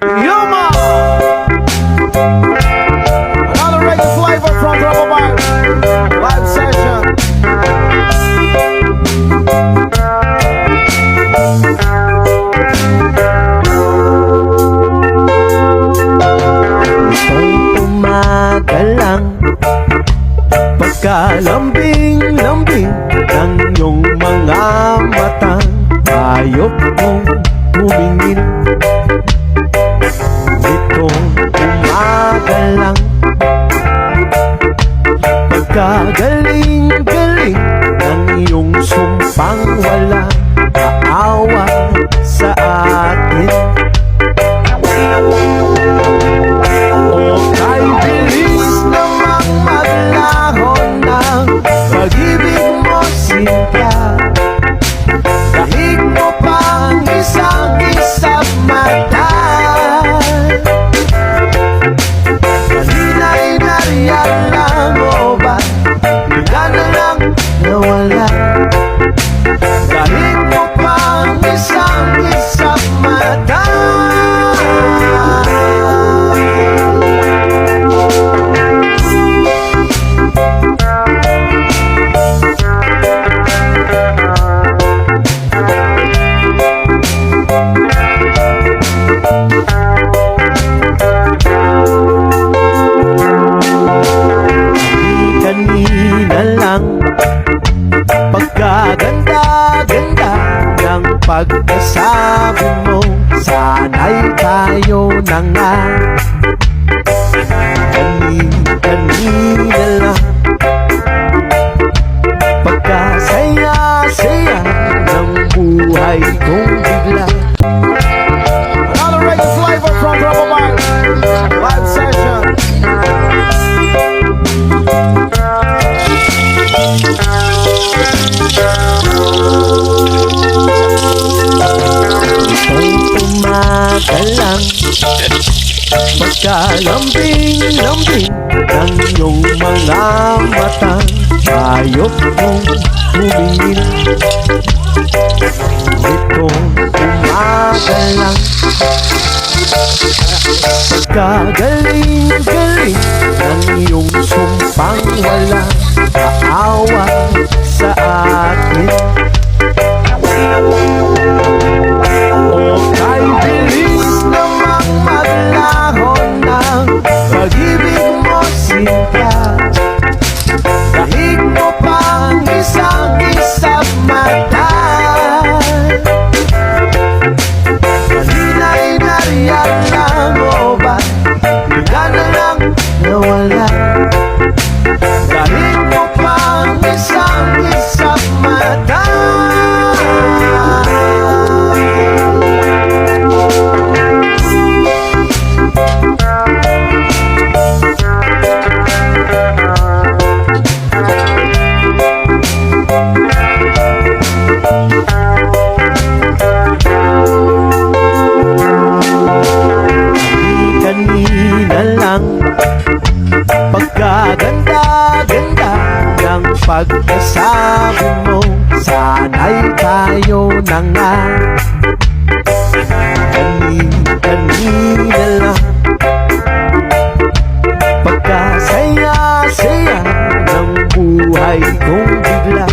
Yuma! Another reggae flavor from Trouble Vibes. Live session. Itong umaga lang, pagkalambing-lambing ng iyong mga matang, ayok mong tumingin. Itong umaga lang, pagkagaling-galing ng iyong sumpang walang kaawa sa atin. O kay bilis namang maglaho ng pag-ibig mo, Cynthia. Dahig mo pang isang mata. Kanina'y nariyan lang mo ba? Bigla na lang nawala. Dahig mo pang isang mata. Kanina lang, pagkaganda-ganda ng pagkasabi mo, sana'y tayo na nga. Kanina lang, pagkasaya-saya ng buhay kong bigla. Another reggae flavor from Trouble Vibes. Live session. Itong umaga lang, pagkalambing-lambing ng iyong mga matang, ayok mong tumingin. Itong umaga lang, pagkagaling-galing ng iyong sumpang walang kaawa sa atin. O kay bilis namang maglaho ng pag-ibig mo, Cynthia. Dahig mo pang isang mata. Kanina'y nariyan lang mo ba? Bigla na lang nawala. Dahig mo pang isang mata. Kanina lang, pagkaganda-ganda ng pagkasabi mo, sana'y tayo na nga. Kanina lang, pagkasaya-saya ng buhay kong bigla.